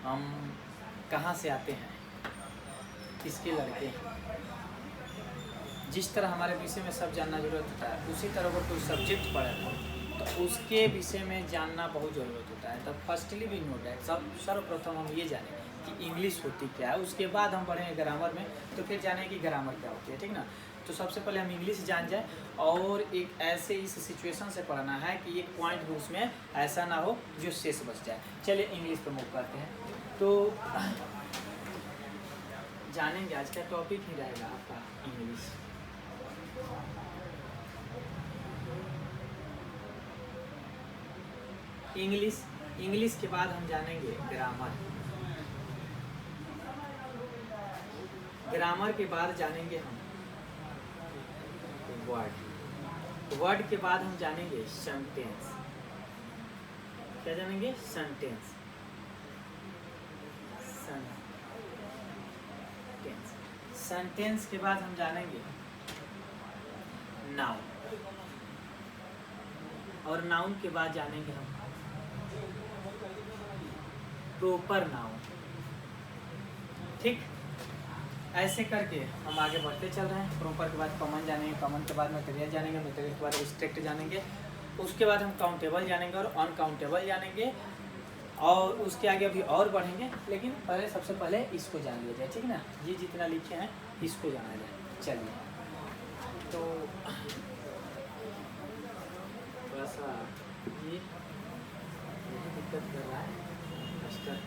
हम कहाँ से आते हैं, किसके लड़के हैं। जिस तरह हमारे विषय में सब जानना जरूरत होता है, उसी तरह अगर कोई सब्जेक्ट पढ़े तो उसके विषय में जानना बहुत ज़रूरत होता है। तो फर्स्टली वी नो डैट, सर्वप्रथम हम ये जानें कि इंग्लिश होती क्या है, उसके बाद हम पढ़ेंगे ग्रामर में, तो फिर जानें कि ग्रामर क्या होती है, ठीक ना। तो सबसे पहले हम इंग्लिश जान जाए, और एक ऐसे इस सिचुएशन से पढ़ना है कि एक पॉइंट भी उसमें ऐसा ना हो जो शेष बच जाए। चलिए इंग्लिश पर मूव करते हैं। तो जानेंगे, आज का टॉपिक ही रहेगा आपका इंग्लिश। इंग्लिश के बाद हम जानेंगे ग्रामर। ग्रामर के बाद जानेंगे हम वर्ड के बाद हम जानेंगे सेंटेंस। क्या जानेंगे? सेंटेंस। सेंटेंस के बाद हम जानेंगे नाउन, और नाउन के बाद जानेंगे हम प्रॉपर नाउन। ठीक, ऐसे करके हम आगे बढ़ते चल रहे हैं। प्रॉपर के बाद कॉमन जानेंगे, कॉमन के बाद मटेरियल जानेंगे, मटेरियल के बाद एब्स्ट्रैक्ट जानेंगे, उसके बाद हम काउंटेबल जानेंगे और अनकाउंटेबल जानेंगे, और उसके आगे अभी और बढ़ेंगे। लेकिन पहले सबसे पहले इसको जान लिया जाए, ठीक ना। ये जितना लिखे हैं इसको जाना जाए। चलिए, तो थोड़ा सा ये दिक्कत कर रहा है, मास्टर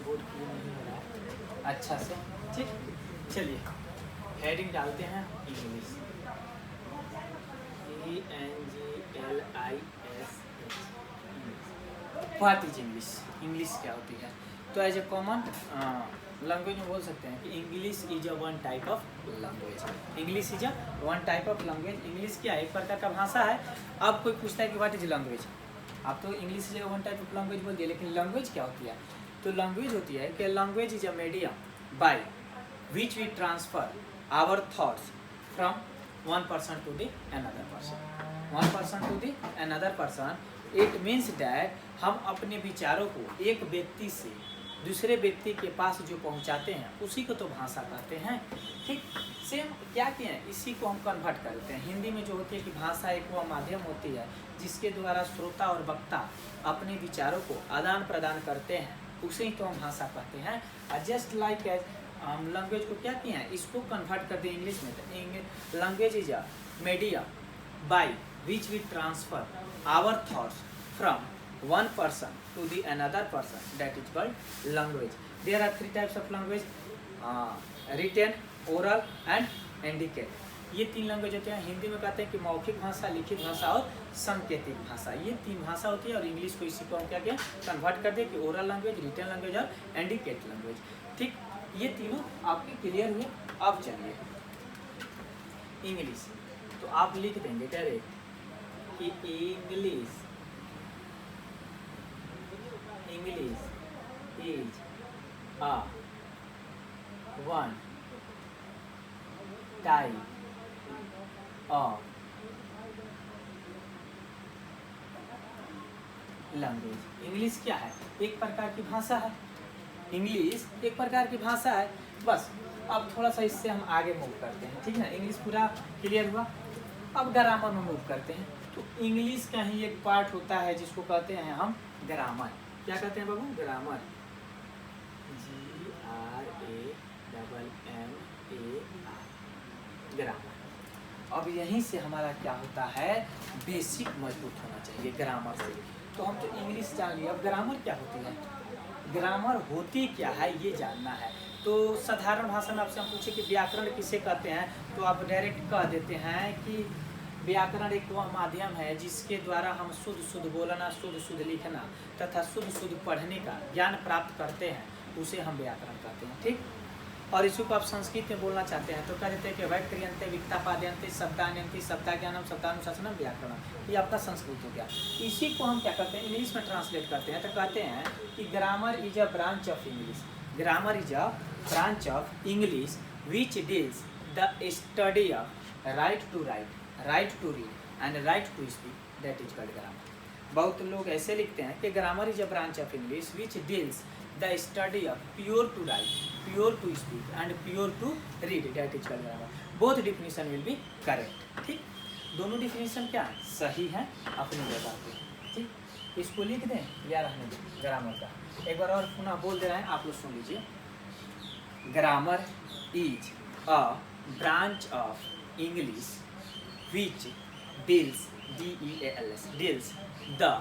बोर्ड क्लियर नहीं हो रहा है अच्छा से। ठीक, चलिए हेडिंग डालते हैं English. ENGLISH। What is English? English क्या होती है? तो एज ए कॉमन लैंग्वेज में बोल सकते हैं कि English is a one type of language. English is a one type of language. English क्या है? एक प्रकार का भाषा है। अब कोई पूछता है कि व्हाट इज लैंग्वेज, आप तो English is a one type of language बोल दिए, लेकिन लैंग्वेज क्या होती है? तो लैंग्वेज होती है कि language is a medium by which we transfer our thoughts from one person to the another person, one person to the another person। it means that हम अपने विचारों को एक व्यक्ति से दूसरे व्यक्ति के पास जो पहुंचाते हैं उसी को तो भाषा कहते हैं। ठीक, सेम क्या किए हैं, इसी को हम कन्वर्ट करते हैं। हिंदी में जो होती है कि भाषा एक वह माध्यम होती है जिसके द्वारा श्रोता और वक्ता अपने विचारों को आदान प्रदान करते हैं, उसे ही तो हम भाषा कहते हैं। जस्ट लाइक एज हम लैंग्वेज को क्या किए हैं, इसको कन्वर्ट कर दिए इंग्लिश में। तो language is a media by which we transfer our thoughts from one person to the another person, that is called language। there are three types of language, written, oral and indicate। ये तीन language होते हैं। हिंदी में कहते हैं कि मौखिक भाषा, लिखित भाषा और सांकेतिक भाषा, ये तीन भाषा होती है। और इंग्लिश को इसी को हम क्या किया, कन्वर्ट कर दिए कि ओरल लैंग्वेज, रिटन लैंग्वेज और इंडिकेट लैंग्वेज। ठीक, ये तीनों आपके क्लियर हुए। अब चलिए इंग्लिश, तो आप लिख देंगे डायरेक्ट कि English is a one type of language. English क्या है? एक प्रकार की भाषा है। इंग्लिश एक प्रकार की भाषा है। बस अब थोड़ा सा इससे हम आगे मूव करते हैं, ठीक ना। इंग्लिश पूरा क्लियर हुआ। अब ग्रामर में मूव करते हैं। तो इंग्लिश का ही एक पार्ट होता है जिसको कहते हैं हम ग्रामर। क्या कहते हैं बाबू? ग्रामर। GRAMMAR, grammar. अब यहीं से हमारा क्या होता है, बेसिक मजबूत होना चाहिए ग्रामर से। तो हम तो इंग्लिश जान लिया, अब ग्रामर क्या होती है, ग्रामर होती क्या है ये जानना है। तो साधारण भाषा में आपसे हम पूछे कि व्याकरण किसे कहते हैं, तो आप डायरेक्ट कह देते हैं कि व्याकरण एक वह माध्यम है जिसके द्वारा हम शुद्ध बोलना, शुद्ध लिखना तथा शुद्ध पढ़ने का ज्ञान प्राप्त करते हैं, उसे हम व्याकरण कहते हैं। ठीक, और इसी को आप संस्कृत में बोलना चाहते हैं तो कह देते हैं कि वैक्रियंते, विक्तापाद्यंते, शब्दान्यंते, शब्दाज्ञानम, शब्दानुशासनम, व्याकरणम। ये आपका संस्कृत हो गया। इसी को हम क्या करते हैं, इंग्लिश में ट्रांसलेट करते हैं तो कहते हैं कि grammar is a branch of English. Grammar is a branch of English which deals the study of right to write, right to read and right to speak, that is called grammar. बहुत लोग ऐसे लिखते हैं कि grammar is a branch of English which deals the study of pure to write, pure to speak and pure to read, that is called grammar. Both definition will B correct. ठीक, दोनों definition क्या है, सही है अपनी जगह पे। ठीक, इसको लिख दें या रहने दें ग्रामर का। एक बार और पुनः बोल दे रहे हैं, आप लोग सुन लीजिए। Grammar is a branch of English which deals, DEALS, deals the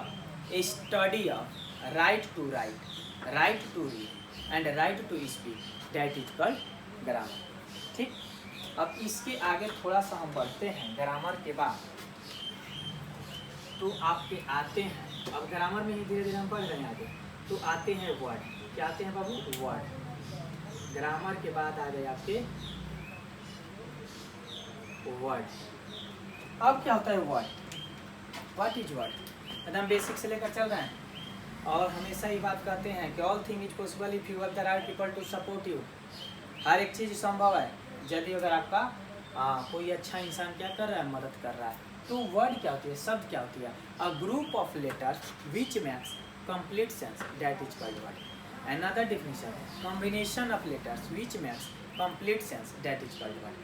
study of right to write, right to read and right to speak, that is called grammar। ठीक, अब इसके आगे थोड़ा सा हम बढ़ते हैं। ग्रामर के बाद तो आपके आते हैं, अब ग्रामर में ही धीरे धीरे हम पढ़ रहे हैं आगे, तो आते हैं वर्ड। क्या आते हैं बाबू, वर्ड। ग्रामर के बाद आ गए आपके वर्ड। अब क्या होता है वर्ड, व्हाट इज वर्ड, एकदम बेसिक से लेकर चल रहे हैं। और हमेशा ही बात कहते हैं कि all thing is possible if you have the right people to support you. हर एक चीज़ संभव है यदि अगर आपका कोई अच्छा इंसान क्या कर रहा है, मदद कर रहा है। तो वर्ड क्या होती है, शब्द क्या होती है, a group of letters which makes complete sense, that is called word. Another definition, combination of letters which makes complete sense, that is called word.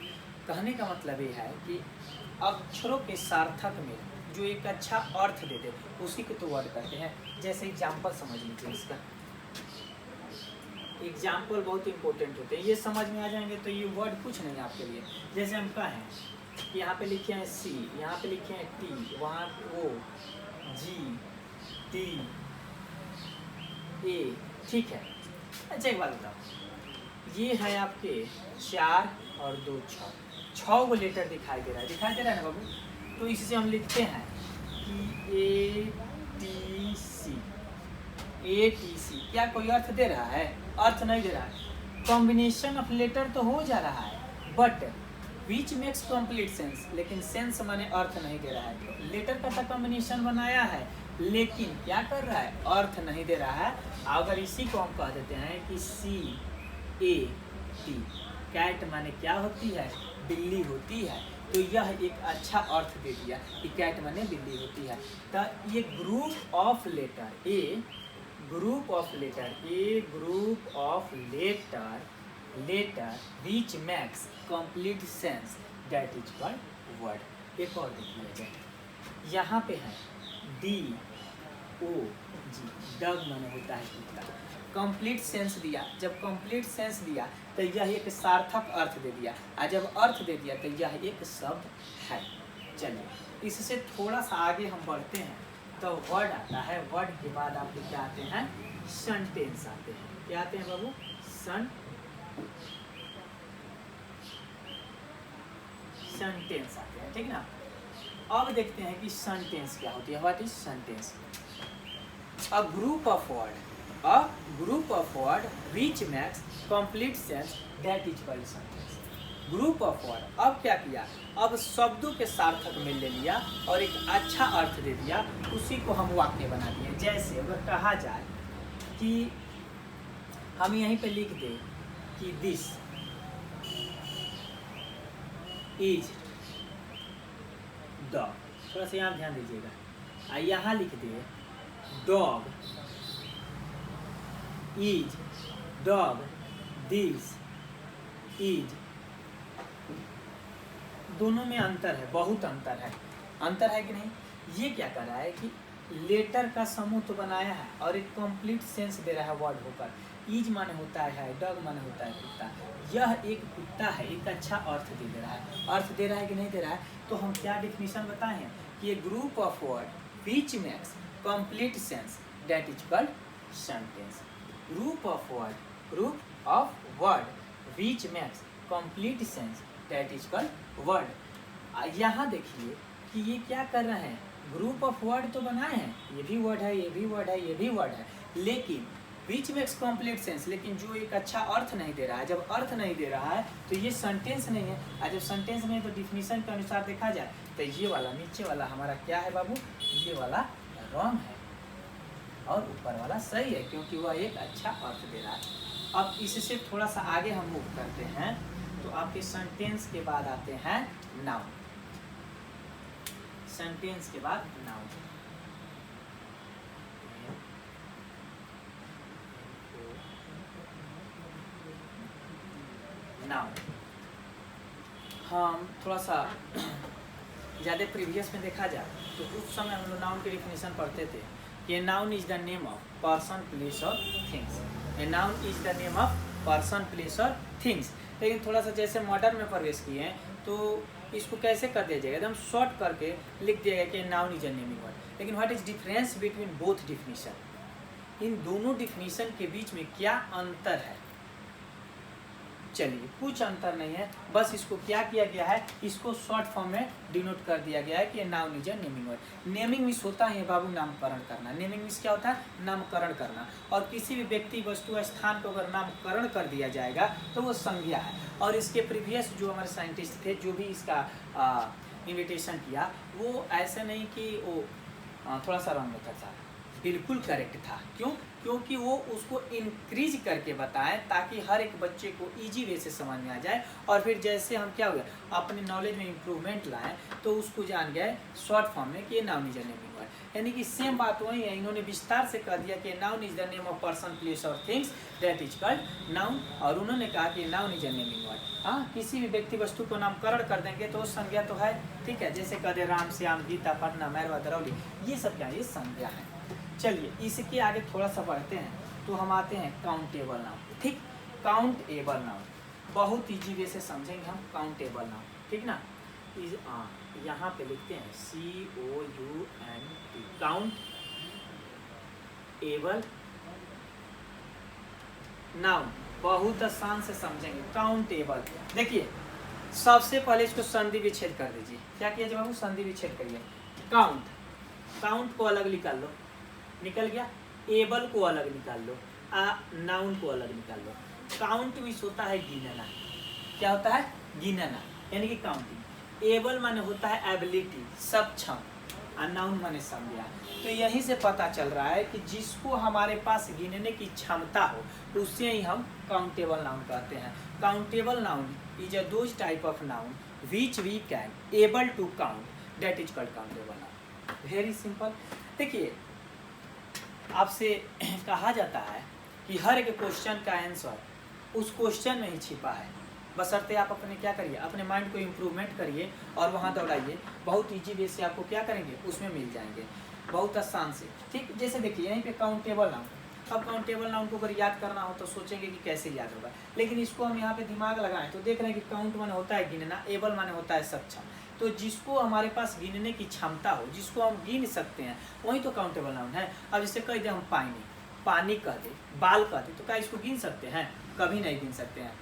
कहने का मतलब ये है कि अक्षरों के सार्थक में जो एक अच्छा अर्थ देते उसी को तो वर्ड कहते हैं। जैसे एग्जाम्पल समझ लीजिए, इसका एग्जाम्पल बहुत इंपॉर्टेंट होते हैं, ये समझ में आ जाएंगे तो ये वर्ड कुछ नहीं आपके लिए। जैसे हम कहें कि यहाँ पे लिखे हैं C, यहाँ पे लिखे हैं T, वहाँ O, G, T, A, ठीक है। अच्छा एक बात बताओ, ये है आपके 4 और 2 6 वो लेटर दिखाई दे रहा है ना बाबू। तो इससे हम लिखते हैं कि ATC, क्या कोई अर्थ दे रहा है, अर्थ नहीं दे रहा है। कॉम्बिनेशन ऑफ लेटर तो हो जा रहा है, but which makes complete sense, लेकिन सेंस माने अर्थ नहीं दे रहा है। लेटर का तो कॉम्बिनेशन बनाया है, लेकिन क्या कर रहा है, अर्थ नहीं दे रहा है। अगर इसी को हम कह देते हैं कि CAT, कैट माने क्या होती है, बिल्ली होती है, तो यह एक अच्छा अर्थ दे दिया कि कैट माने बिल्ली होती है। तो ये group of letter, a group of letter which makes complete sense, that is called word. एक और देख लीजिए, यहाँ पे है DOG, डग माने होता है कुत्ता। कंप्लीट सेंस दिया, जब कंप्लीट सेंस दिया तो यह एक सार्थक अर्थ दे दिया, और जब अर्थ दे दिया तो यह एक शब्द है। चलिए इससे थोड़ा सा आगे हम बढ़ते हैं, तो वर्ड आता है। वर्ड के बाद आपके क्या आते हैं, सेंटेंस आते हैं। क्या आते हैं बाबू, सेंटेंस आते हैं, ठीक ना। अब देखते हैं कि सेंटेंस क्या होती है। What is sentence, a group of word which makes complete sense, that is called sentence. Group of word, अब क्या किया, अब शब्दों के सार्थक में ले लिया और एक अच्छा अर्थ दे दिया, उसी को हम वाक्य बना दिए। जैसे अगर कहा जाए कि हम यहीं पे लिख दें कि दिस इज डॉग, थोड़ा सा यहाँ ध्यान दीजिएगा, यहाँ लिख दिए dog is dog, this is, दोनों में अंतर है, बहुत अंतर है कि नहीं। ये क्या कर रहा है कि लेटर का समूह तो बनाया है और एक कंप्लीट सेंस दे रहा है वर्ड होकर। ईज माने होता है डॉग माने होता है कुत्ता, यह एक कुत्ता है, एक अच्छा अर्थ दे रहा है। अर्थ दे रहा है कि नहीं दे रहा है, तो हम क्या डिफिनीशन बताए हैं कि ये group of word which makes complete sense, that is called sentence. Group of word which makes complete sense, that is called word. यहाँ देखिए कि ये क्या कर रहे हैं, ग्रुप ऑफ वर्ड तो बनाए हैं, ये भी वर्ड है, ये भी वर्ड है, ये भी वर्ड है, लेकिन विच मेक्स कंप्लीट सेंस, लेकिन जो एक अच्छा अर्थ नहीं दे रहा है। जब अर्थ नहीं दे रहा है तो ये सेंटेंस नहीं है, और जब सेंटेंस नहीं है तो डिफिनीशन के अनुसार देखा जाए तो ये वाला नीचे वाला हमारा क्या है बाबू, ये वाला रॉन्ग है और ऊपर वाला सही है, क्योंकि वह एक अच्छा अर्थ दे रहा है। अब इससे थोड़ा सा आगे हम मूव करते हैं, तो आपके सेंटेंस के बाद आते हैं नाउन। सेंटेंस के बाद नाउन। नाउन। हम थोड़ा सा ज़्यादा प्रीवियस में देखा जाए तो उस समय हम लोग नाउन की डिफिनेशन पढ़ते थे कि noun is the name of person place और things. A noun is the name of person place और थिंग्स। लेकिन थोड़ा सा जैसे मॉडर्न में प्रवेश किए हैं तो इसको कैसे कर दिया जाएगा, एकदम शॉर्ट करके लिख दिया गया कि noun is a naming word. लेकिन what is difference between both definition, इन दोनों डिफिनीशन के बीच में क्या अंतर है? चलिए कुछ अंतर नहीं है, बस इसको क्या किया गया है, इसको शॉर्ट फॉर्म में डिनोट कर दिया गया है कि noun is a naming word. Naming means होता है बाबू नामकरण करना। नेमिंग मीन्स क्या होता है? नामकरण करना। और किसी भी व्यक्ति वस्तु स्थान को अगर नामकरण कर दिया जाएगा तो वो संज्ञा है। और इसके प्रीवियस जो हमारे साइंटिस्ट थे जो भी इसका इन्विटेशन किया, वो ऐसे नहीं कि वो थोड़ा सा रॉन्ग होता था, बिल्कुल करेक्ट था। क्यों? क्योंकि वो उसको इंक्रीज करके बताएं ताकि हर एक बच्चे को इजी वे से समझ में आ जाए। और फिर जैसे हम क्या हुआ अपने नॉलेज में इम्प्रूवमेंट लाएं तो उसको जान गए शॉर्ट फॉर्म में कि ये noun is a naming word. यानी कि सेम बात वही है, इन्होंने विस्तार से कह दिया कि noun is the name of person place और things that is called noun. और उन्होंने कहा कि noun is a naming word. हाँ, किसी भी व्यक्ति वस्तु को नामकरण कर देंगे तो संज्ञा तो है, ठीक है। जैसे कह दे राम श्याम गीता पटना मैरवा दरौली, ये सब क्या है? ये संज्ञा है। चलिए इसके आगे थोड़ा सा बढ़ते हैं तो हम आते हैं काउंटेबल नाउन। ठीक, काउंटेबल नाउन बहुत इजी वे से समझेंगे हम काउंटेबल नाउन, ठीक ना। यहाँ पे लिखते हैं COUNT, काउंट एबल नाउन। बहुत आसान से समझेंगे काउंटेबल। देखिए सबसे पहले इसको संधि विच्छेद कर दीजिए। क्या किया जाए बाबू? संधि विच्छेद करिए। काउंट, काउंट को अलग निकाल लो, निकल गया। एबल को अलग निकाल लो, नाउन को अलग निकाल लो। काउंट मीन्स होता है गिनना। क्या होता है? गिनना, यानी कि काउंटिंग। एबल माने होता है एबिलिटी, सक्षम। और नाउन माने संज्ञा। तो यहीं से पता चल रहा है कि जिसको हमारे पास गिनने की क्षमता हो उससे ही हम काउंटेबल नाउन कहते हैं। Countable noun is a those type of noun which we can able to count, that is called countable noun. Very simple. देखिए आपसे कहा जाता है कि हर एक क्वेश्चन का आंसर उस क्वेश्चन में ही छिपा है, बशर्ते आप अपने क्या करिए, अपने माइंड को इम्प्रूवमेंट करिए और वहाँ दौड़ाइए। बहुत ईजी वे से आपको क्या करेंगे, उसमें मिल जाएंगे बहुत आसान से। ठीक, जैसे देखिए यहीं पे काउंटेबल नाउन। अब काउंटेबल नाउन को अगर याद करना हो तो सोचेंगे कि कैसे याद होगा, लेकिन इसको हम यहाँ पे दिमाग लगाएं तो देख रहे हैं कि काउंट माने होता है गिनना, एबल माने होता है सक्षम। तो जिसको हमारे पास गिनने की क्षमता हो, जिसको हम गिन सकते हैं, वही तो काउंटेबल नाउन है। अब इसे कह दे हम पानी, पानी कह दे, बाल कह दे, तो क्या इसको गिन सकते हैं? कभी नहीं गिन सकते हैं,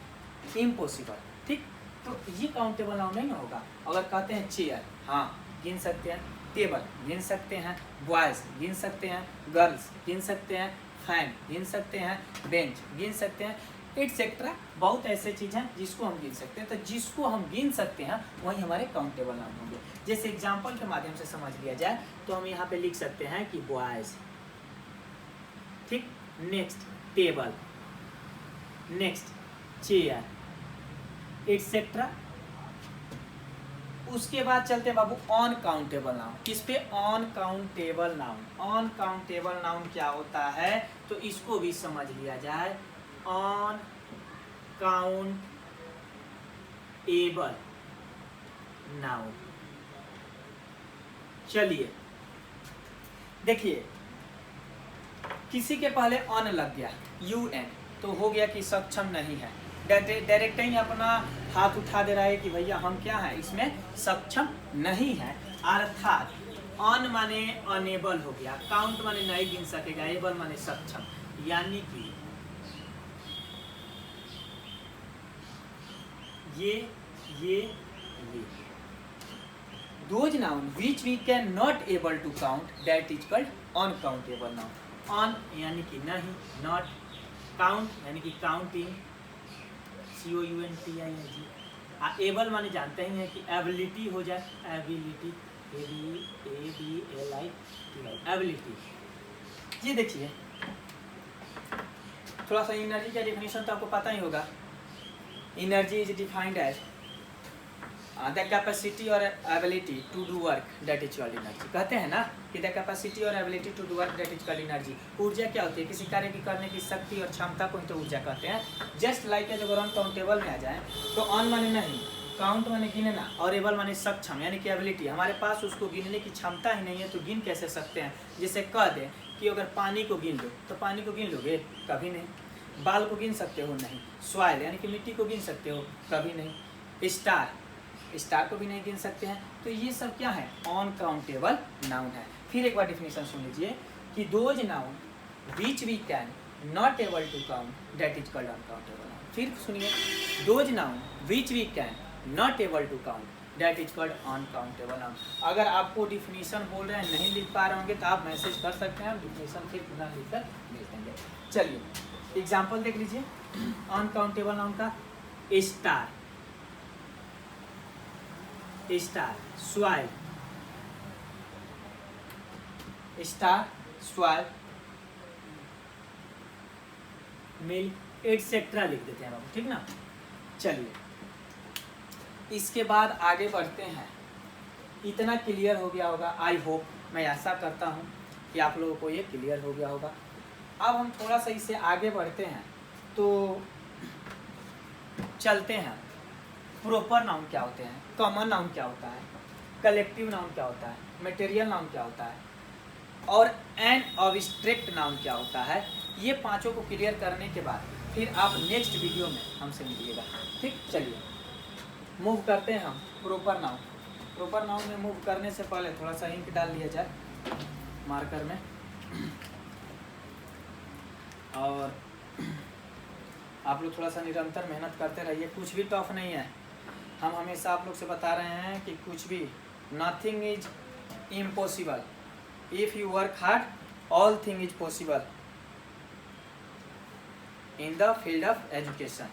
इम्पॉसिबल। ठीक, तो ये काउंटेबल नाउन नहीं होगा। अगर कहते हैं चेयर, हाँ गिन सकते हैं। टेबल गिन सकते हैं, बॉयज गिन सकते हैं, गर्ल्स गिन सकते हैं, फैन गिन सकते हैं, बेंच गिन सकते हैं, एटसेट्रा। बहुत ऐसे चीज़ हैं जिसको हम गिन सकते हैं। तो जिसको हम गिन सकते हैं वही हमारे काउंटेबल नाउन होंगे। जैसे एग्जाम्पल के माध्यम से समझ लिया जाए तो हम यहाँ पे लिख सकते हैं कि बॉयज, ठीक, next table, next chair, etcetera. उसके बाद चलते हैं बाबू ऑन काउंटेबल नाउन। किस पे? On countable noun. On countable noun क्या होता है तो इसको भी समझ लिया जाए। ऑन काउंटेबल नाउन, चलिए देखिए किसी के पहले ऑन लग गया, UN, तो हो गया कि सक्षम नहीं है। डायरेक्ट ही अपना हाथ उठा दे रहा है कि भैया हम क्या हैं, इसमें सक्षम नहीं है। अर्थात ऑन माने अनेबल हो गया, काउंट माने नहीं गिन सकेगा, एबल माने सक्षम। यानी कि ये those noun which we can not able to count, that is called uncountable noun. ऑन यानी कि नहीं, नॉट, काउंट यानी कि काउंटिंग, COUNTING। एबल माने जानते ही हैं कि एबिलिटी हो जाए, एबिलिटी, ABLITY, एबिलिटी। ये देखिए थोड़ा सा एनर्जी का डेफिनेशन तो आपको पता ही होगा। Energy is defined as the capacity और ability to do work that is called energy. कहते हैं ना कि द कैपेसिटी और ability to do work that is called energy. ऊर्जा क्या होती है? किसी कार्य की करने की शक्ति और क्षमता को ही तो ऊर्जा कहते हैं। जस्ट लाइक जब हम काउंटेबल में आ जाए तो ऑन माने नहीं, काउंट माने गिनना, और एबल माने सक्षम यानी कि एबिलिटी। हमारे पास उसको गिनने की क्षमता ही नहीं है तो गिन कैसे सकते हैं? जैसे कह दें कि अगर पानी को गिन लो तो पानी को गिन लोगे? कभी नहीं। बाल को गिन सकते हो? नहीं। सॉइल यानी कि मिट्टी को गिन सकते हो? कभी नहीं। स्टार को भी नहीं गिन सकते हैं। तो ये सब क्या है? अनकाउंटेबल नाउन है। फिर एक बार डिफिनेशन सुन लीजिए कि those noun which we can not able to count that is called uncountable noun. फिर सुनिए, those noun which we can not able to count that is called uncountable noun. अगर आपको डिफिनीशन बोल रहे हैं नहीं लिख पा रहे होंगे तो आप मैसेज कर सकते हैं, डिफिनीशन फिर पुनः लिखकर भेज देंगे। चलिए एग्जाम्पल देख लीजिए अनकाउंटेबल नाउन का। Star, soil, star, soil, milk etcetera लिख देते हैं बाबू, ठीक ना। चलिए इसके बाद आगे बढ़ते हैं। इतना क्लियर हो गया होगा, आई होप, मैं आशा करता हूँ कि आप लोगों को ये क्लियर हो गया होगा। अब हम थोड़ा सा इससे आगे बढ़ते हैं तो चलते हैं। प्रॉपर नाउन क्या होते हैं, कॉमन नाउन क्या होता है, कलेक्टिव नाउन क्या होता है, मटेरियल नाउन क्या होता है और एन ऑब्स्ट्रैक्ट नाउन क्या होता है। ये पांचों को क्लियर करने के बाद फिर आप नेक्स्ट वीडियो में हमसे मिलिएगा, ठीक। चलिए मूव करते हैं हम प्रॉपर नाउन। प्रॉपर नाउन में मूव करने से पहले थोड़ा सा इंक डाल लिया जाए मार्कर में, और आप लोग थोड़ा सा निरंतर मेहनत करते रहिए। कुछ भी टफ नहीं है। हम हमेशा आप लोग से बता रहे हैं कि कुछ भी, nothing is impossible if you work hard, all thing is possible in the field of education.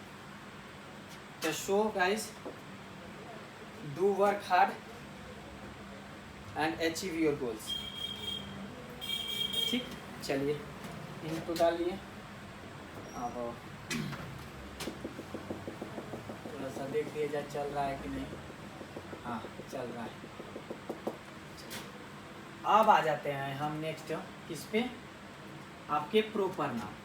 तो so guys, do work hard and achieve your goals, ठीक। चलिए इनको डाल लिए। अब थोड़ा सा देख लिया जाए चल रहा है कि नहीं। हाँ चल रहा है। अब आ जाते हैं हम नेक्स्ट किस पे, आपके प्रॉपर नाउन।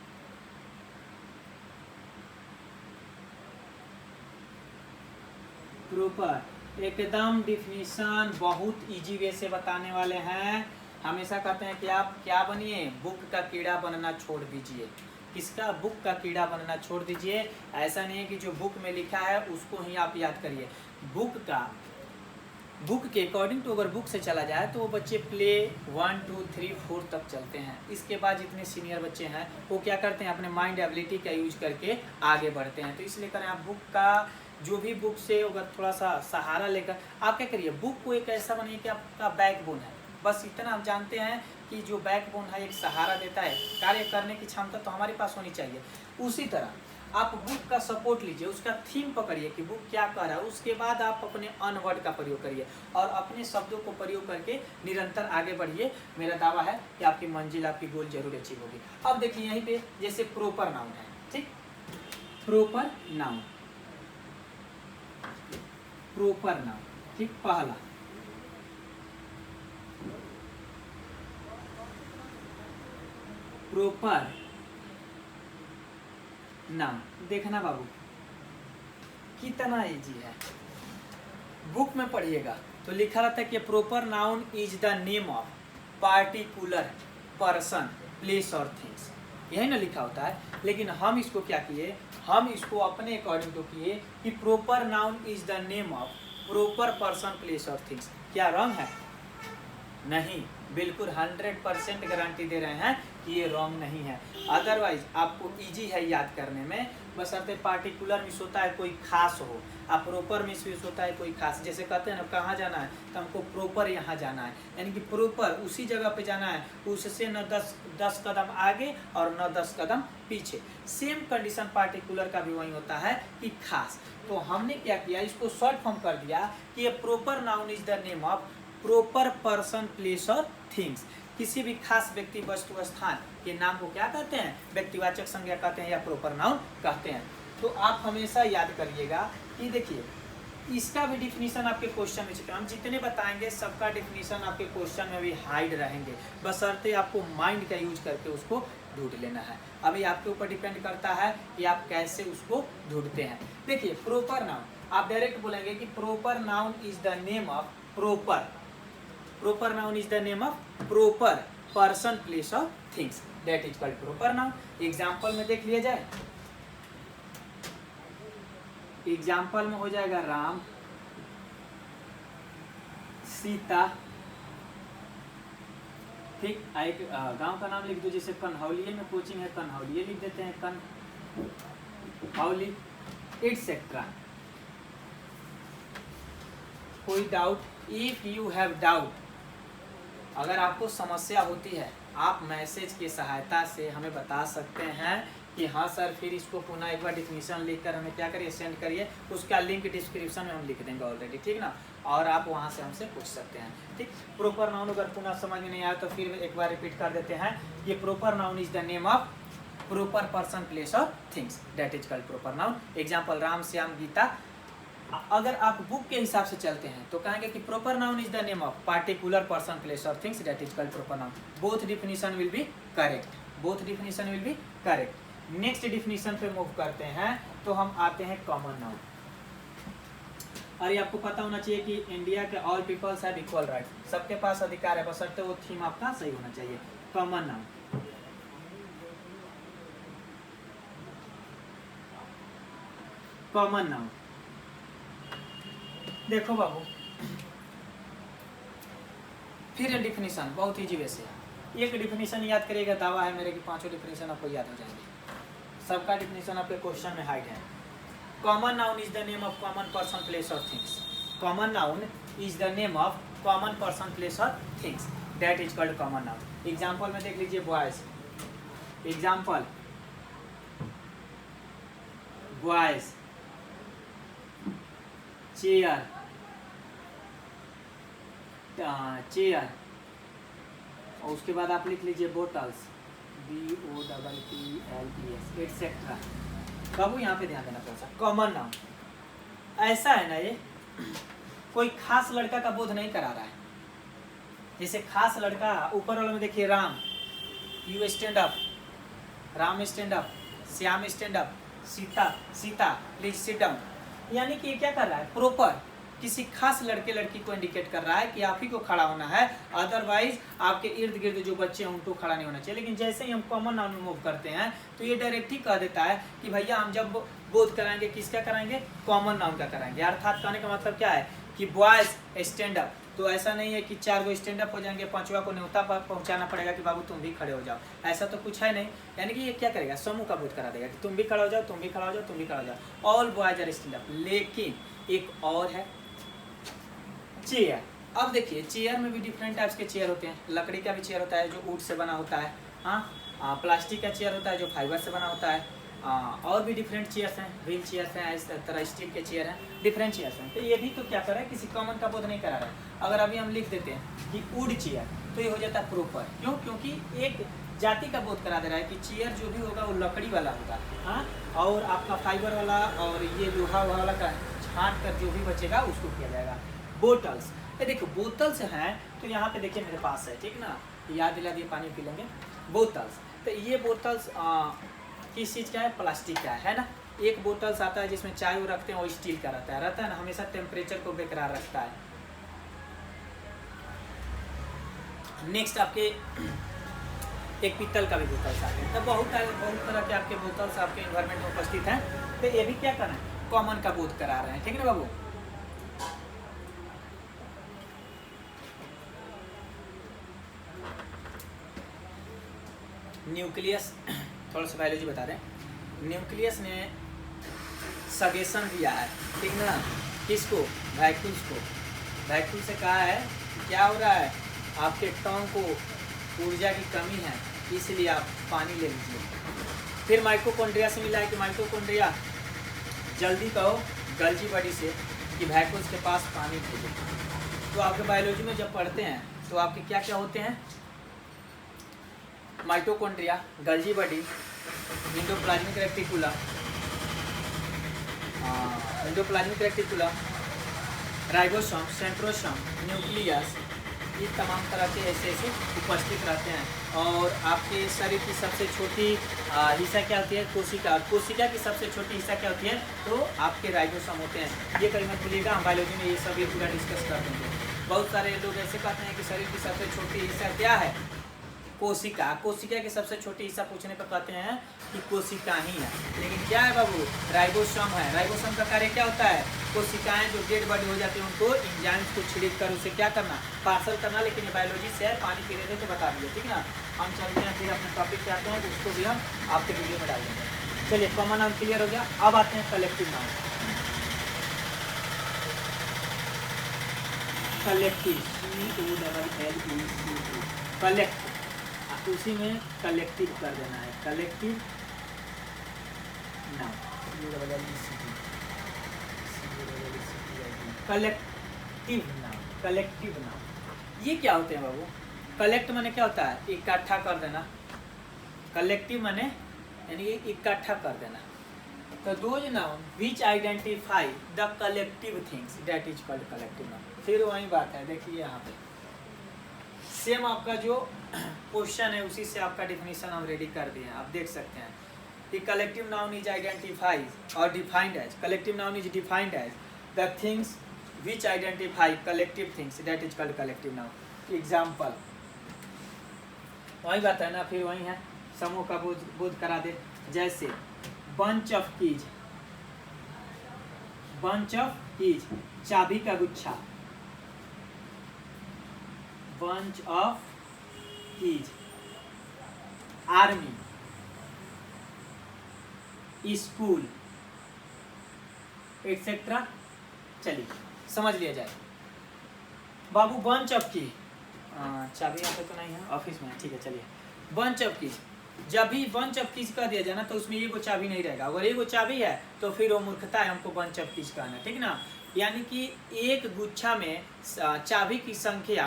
प्रॉपर एकदम डिफिनीशन बहुत इजी वे से बताने वाले हैं। हमेशा कहते हैं कि आप क्या बनिए, बुक का कीड़ा बनना छोड़ दीजिए। किसका? बुक का कीड़ा बनना छोड़ दीजिए। ऐसा नहीं है कि जो बुक में लिखा है उसको ही आप याद करिए। बुक के अकॉर्डिंग तो अगर बुक से चला जाए तो वो बच्चे प्ले 1 2 3 4 तक चलते हैं। इसके बाद जितने सीनियर बच्चे हैं वो क्या करते हैं, अपने माइंड एबिलिटी का यूज करके आगे बढ़ते हैं। तो इसलिए करें आप बुक का जो भी बुक से अगर थोड़ा सा सहारा लेकर आप क्या करिए, बुक को एक ऐसा बनिए कि आपका बैकबोन है। बस इतना आप जानते हैं कि जो बैकबोन है एक सहारा देता है, कार्य करने की क्षमता तो हमारे पास होनी चाहिए। उसी तरह आप बुक का सपोर्ट लीजिए, उसका थीम पकड़िए कि बुक क्या कह रहा है। उसके बाद आप अपने अनवर्ड का प्रयोग करिए और अपने शब्दों को प्रयोग करके निरंतर आगे बढ़िए। मेरा दावा है कि आपकी मंजिल, आपकी गोल जरूर अचीव होगी। अब देखिए यहीं पे जैसे प्रॉपर नाउन है, ठीक। प्रॉपर नाउन, प्रॉपर नाउन, ठीक। पहला प्रॉपर नाउन, देखना बाबू कितना इजी है। बुक में पढ़िएगा तो लिखा रहता है कि proper noun is the name of particular person, place और थिंग्स, यही ना लिखा होता है। लेकिन हम इसको क्या किए, हम इसको अपने अकॉर्डिंग तो किए कि proper noun is the name of proper person, place और थिंग्स। क्या रॉन्ग है? नहीं, बिल्कुल 100% गारंटी दे रहे हैं कि ये रॉन्ग नहीं है। अदरवाइज आपको इजी है याद करने में, बशर्ते पार्टिकुलर मिस होता है कोई खास हो, आप प्रॉपर मिस होता है कोई खास। जैसे कहते हैं ना कहाँ जाना है, तो हमको प्रॉपर यहाँ जाना है, यानी कि प्रॉपर उसी जगह पे जाना है, उससे न 10 कदम आगे और न 10 कदम पीछे। सेम कंडीशन पार्टिकुलर का भी वही होता है कि खास। तो हमने क्या किया, इसको शॉर्ट फॉर्म कर दिया कि ये proper noun is the name of proper person, place और थिंग्स। किसी भी खास व्यक्ति, वस्तु, स्थान के नाम को क्या कहते हैं, व्यक्तिवाचक संज्ञा कहते हैं या प्रॉपर नाउन कहते हैं। तो आप हमेशा याद करिएगा कि देखिए इसका भी डिफिनीशन आपके क्वेश्चन में चुके, हम जितने बताएंगे सबका डिफिनीशन आपके क्वेश्चन में भी हाइड रहेंगे, बशर्ते आपको माइंड का यूज करके उसको ढूंढ लेना है। अभी आपके ऊपर डिपेंड करता है कि आप कैसे उसको ढूंढते हैं। देखिए प्रॉपर नाउन, आप डायरेक्ट बोलेंगे कि proper noun is the name of proper noun is the name of proper person place of things, that is called proper noun. Example में देख लिया जाए, एग्जाम्पल में हो जाएगा राम, सीता, ठीक। एक गांव का नाम लिख दो, जैसे कन्हौलिये में कोचिंग है, कन्हौलिये लिख देते हैं, कन्हौली एटसेट्रा। कोई doubt? If you have doubt, अगर आपको समस्या होती है आप मैसेज की सहायता से हमें बता सकते हैं कि हाँ सर, फिर इसको पुनः एक बार डिफिनीशन लिखकर हमें क्या करिए, सेंड करिए। उसका लिंक डिस्क्रिप्शन में हम लिख देंगे ऑलरेडी, ठीक ना, और आप वहाँ से हमसे पूछ सकते हैं, ठीक। प्रॉपर नाउन अगर पुनः समझ में नहीं आया तो फिर एक बार रिपीट कर देते हैं। ये proper noun is the name of proper person place of things, that is called proper noun. Example Ram, Shyam, Geeta. अगर आप बुक के हिसाब से चलते हैं तो कहेंगे कि proper noun is the name of particular person place of things, that is called proper noun. Both definition will B correct, both definition will B correct. Next definition पे मूव करते हैं तो हम आते हैं कॉमन नाउन। अरे आपको पता होना चाहिए कि इंडिया के all peoples have equal right, सबके पास अधिकार है, बशर्ते वो थीम आपका सही होना चाहिए। कॉमन नाउन, कॉमन नाउन देखो बाबू, फिर डिफिनीशन बहुत इजी वे से, एक डिफिनीशन याद करिएगा, दावा है मेरे कि पांचों डिफिनीशन आपको याद हो जाएंगे, सबका डिफिनीशन आपके क्वेश्चन में हाइड है। Common noun is the name of common person place of things, common noun is the name of common person place of things, that is called common noun. Example में देख लीजिए boys, example boys, chair, chair, और उसके बाद आप लिख लीजिए bottles, BOTTLES etcetera. बाबू यहाँ पे ध्यान देना थोड़ा सा, कॉमन नाउन ऐसा है ना, ये कोई खास लड़का का बोध नहीं करा रहा है। जैसे खास लड़का ऊपर वाले में देखिए, Ram, you stand up, Ram stand up, Shyam stand up, Sita, Sita please sit down, यानी कि ये क्या कर रहा है, प्रॉपर किसी खास लड़के लड़की को इंडिकेट कर रहा है कि आप ही को खड़ा होना है, अदरवाइज आपके इर्द गिर्द जो बच्चे हैं उनको खड़ा नहीं होना चाहिए। लेकिन जैसे ही हम कॉमन नाउन में मूव करते हैं तो ये डायरेक्ट ही कह देता है कि भैया हम जब बोध कराएंगे किसका कराएंगे, कॉमन नाउन का कराएंगे। अर्थात कहने का मतलब क्या है कि बॉयज स्टैंड अप, तो ऐसा नहीं है कि 4 गो स्टैंड अप हो जाएंगे, 5वां को न्योता पर पहुंचाना पड़ेगा कि बाबू तुम भी खड़े हो जाओ, ऐसा तो कुछ है नहीं। यानी कि ये क्या करेगा, समूह का बोध करा देगा कि तुम भी खड़ा हो जाओ, तुम भी खड़ा हो जाओ, तुम भी खड़ा हो जाओ, all boys are stand up. लेकिन एक और है चेयर। अब देखिए चेयर में भी डिफरेंट टाइप्स के चेयर होते हैं, लकड़ी का भी चेयर होता है जो वुड से बना होता है, हाँ, प्लास्टिक का चेयर होता है जो फाइबर से बना होता है, और भी डिफरेंट चेयर्स हैं, व्हील चेयर्स हैं, इस तरह स्टील के चेयर हैं, डिफरेंट चेयर्स हैं। तो ये भी तो क्या कर रहा है, किसी कॉमन का बोध नहीं करा रहा है। अगर अभी हम लिख देते हैं कि वुड चेयर, तो ये हो जाता है प्रॉपर, क्यों, क्योंकि एक जाति का बोध करा दे रहा है कि चेयर जो भी होगा वो लकड़ी वाला होगा, हाँ, और आपका फाइबर वाला और ये लोहा वाला का छांट कर जो भी बचेगा उसको किया जाएगा। बोटल्स, ये देखो बोतल्स हैं, तो यहाँ पे देखिए मेरे पास है, ठीक ना, याद दिला दिए, पानी पी लेंगे। बोतल्स, तो ये बोतल्स किस चीज़ का है, प्लास्टिक का है ना। एक बोतल्स आता है जिसमें चाय वो रखते हैं, वो स्टील का रहता है ना, हमेशा टेम्परेचर को बेकरार रखता है। नेक्स्ट आपके एक पीतल का भी बोतल्स आते हैं, तो बहुत तरह के आपके बोतल्स आपके इन्वायरमेंट में उपस्थित हैं। तो ये भी क्या कर रहे हैं, कॉमन का बोध करा रहे हैं, ठीक है ना बाबू। न्यूक्लियस, थोड़ा सा बायोलॉजी बता दें, न्यूक्लियस ने सजेशन दिया है, ठीक ना, किसको, वैक्यूल्स को। वैक्यूल से कहा है क्या हो रहा है, आपके टंग को ऊर्जा की कमी है, इसलिए आप पानी ले लीजिए। फिर माइटोकॉन्ड्रिया से मिला है कि माइटोकॉन्ड्रिया जल्दी कहो गल्जी बॉडी से कि वैक्यूल्स के पास पानी भेजो। तो आपके बायोलॉजी में जब पढ़ते हैं तो आपके क्या क्या होते हैं, mitochondria, गल्जी body, endoplasmic reticulum, ribosome, centrosome, nucleus, ये तमाम तरह के ऐसे ऐसे उपस्थित रहते हैं। और आपके शरीर की सबसे छोटी हिस्सा क्या होती है? कोशिका। कोशिका की सबसे छोटी हिस्सा क्या होती है? तो आपके राइबोसोम होते हैं। ये कहीं मत भूलिएगा, हम बायोलॉजी में ये सब ये पूरा डिस्कस कर देंगे। बहुत सारे लोग ऐसे कहते हैं कि शरीर की सबसे छोटी हिस्सा क्या है? कोशिका। कोशिका की सबसे छोटी हिस्सा पूछने पर कहते हैं कि कोशिका ही है, लेकिन क्या है बाबू? राइबोसोम है। राइबोसोम का कार्य क्या होता है? कोशिकाएं जो डेड बॉडी हो जाती है उनको एंजाइम्स को छिड़क कर उसे क्या करना? पार्सल करना। लेकिन ये बायोलॉजी से है, पानी पी रहे थे तो बता दिए, ठीक ना। हम चलते हैं फिर अपने टॉपिक पे आते हैं, तो उसको भी हम आपके वीडियो में डाल देंगे। चलिए, कॉमन नाउन क्लियर हो गया। अब आते हैं कलेक्टिव नाउन। कलेक्टिव, कलेक्ट, उसी में कलेक्टिव कर देना है। Collective noun, collective noun. Collective noun ये क्या होते हैं बाबू? कलेक्ट माने क्या होता है? इकट्ठा कर देना। कलेक्टिव माने यानी इकट्ठा कर देना। तो those noun which identify the collective things that is called collective noun. फिर वही बात है, देखिए यहाँ पे सेम आपका जो क्वेश्चन है उसी से आपका डिफिनीशन हम रेडी कर दिए हैं, आप देख सकते हैं कि कलेक्टिव नाउन इज आइडेंटिफाइड और defined as, collective noun is defined as the things which identify collective things that is called collective noun. Example वही बात है ना, फिर वही है, समूह का बोध करा दे। जैसे bunch of keys, bunch of keys चाबी का गुच्छा, bunch of keys. Army, school, etcetera. चलिए समझ लिया जाए। बाबू बंच ऑफ की, चाबी यहाँ पे तो नहीं है, ऑफिस में, ठीक है। चलिए, बंच ऑफ कीज, जब भी बंच ऑफ कीज कह दिया जाए ना तो उसमें एगो चाबी नहीं रहेगा। अगर एगो चाबी है तो फिर वो मूर्खता है, हमको बंच ऑफ कीज कहना है, ठीक ना। यानी कि एक गुच्छा में चाबी की संख्या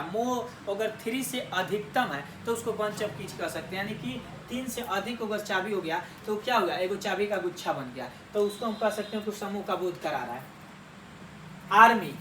अगर 3 से अधिकतम है तो उसको बंच ऑफ कीज कह सकते हैं। यानी कि 3 से अधिक अगर चाबी हो गया तो क्या होगा? एगो चाबी का गुच्छा बन गया, तो उसको हम कह सकते हैं कुछ समूह का बोध करा रहा है। आर्मी,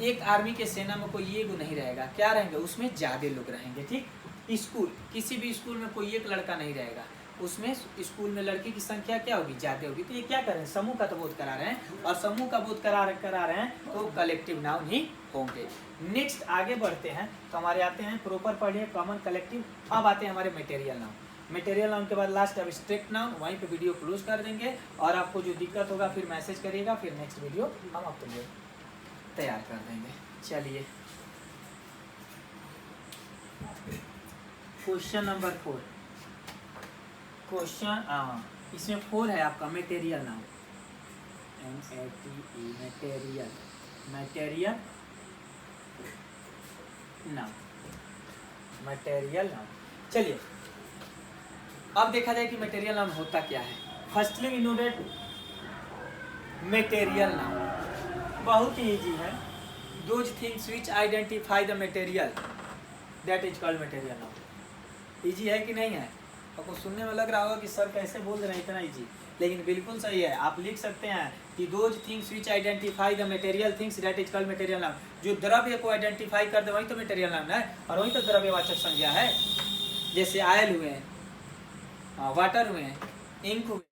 एक आर्मी के सेना में कोई एगो नहीं रहेगा, क्या रहेंगे? उसमें ज्यादा लोग रहेंगे, ठीक। स्कूल, किसी भी स्कूल में कोई एक लड़का नहीं रहेगा, उसमें स्कूल में लड़की की संख्या क्या होगी? ज्यादा होगी। तो ये क्या कर रहे हैं? समूह का तो बोध करा रहे हैं, और समूह का बोध करा रहे हैं तो कलेक्टिव नाउन ही होंगे। नेक्स्ट आगे बढ़ते हैं, तो हमारे आते हैं प्रॉपर पढ़िए कॉमन, कलेक्टिव। अब आते हैं हमारे मटेरियल नाउन। मटेरियल नाउन के बाद लास्ट एब्स्ट्रैक्ट नाउन, वहीं पे वीडियो क्लोज कर देंगे। और आपको जो दिक्कत होगा फिर मैसेज करिएगा, फिर नेक्स्ट वीडियो हम आपके लिए तैयार कर देंगे। चलिए, क्वेश्चन नंबर 4। क्वेश्चन इसमें 4 है आपका material noun, MATE, material, material noun, material noun. चलिए, अब देखा जाए कि मटेरियल नाउन होता क्या है। Firstly we noted material noun बहुत ही इजी है। Those things which identify the material that is called material noun. Easy है कि नहीं है? आपको सुनने में लग रहा होगा कि सर कैसे बोल रहे हैं इतना इजी, लेकिन बिल्कुल सही है। आप लिख सकते हैं कि those things which identify the material things that is called material noun. जो द्रव्य को आइडेंटिफाई कर दे वही तो मटेरियल नाउन है, और वही तो द्रव्यवाचक संज्ञा है। जैसे आयल हुए, वाटर हुए, इंक हुए।